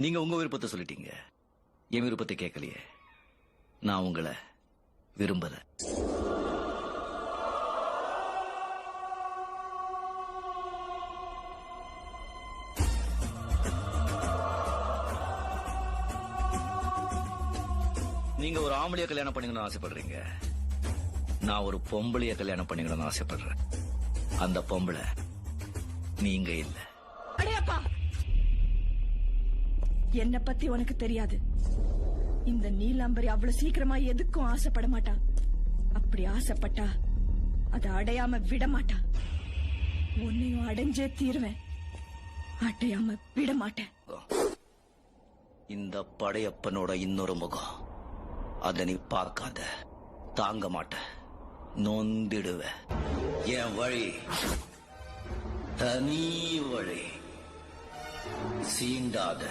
நீங்க உங்க விருப்பத்தை சொல்லிட்டீங்க, என் விருப்பத்தை கேட்கலையே. நான் உங்களை விரும்பல. நீங்க ஒரு ஆம்பளைய கல்யாணம் பண்ணிக்கணும்னு ஆசைப்படுறீங்க, நான் ஒரு பொம்பளைய கல்யாணம் பண்ணிக்கணும்னு ஆசைப்படுறேன். அந்த பொம்பளை நீங்க இல்ல. அடையப்பா, என்ன பத்தி உனக்கு தெரியாது. இந்த நீலாம்பரி அவ்வளவு சீக்கிரமா எதுக்கும் ஆசைப்பட மாட்டா. அப்படி ஆசைப்பட்டா அதை அடையாம விட மாட்டா. உன்னையும் அடைஞ்சே தீருவேன், அடையாம விட மாட்டேன். இந்த படையப்பனோட இன்னொரு முகம், அத நீ பார்க்காத, தாங்க மாட்ட, நொந்திடுவ. என் வழி தனி வழி, சீண்டாத.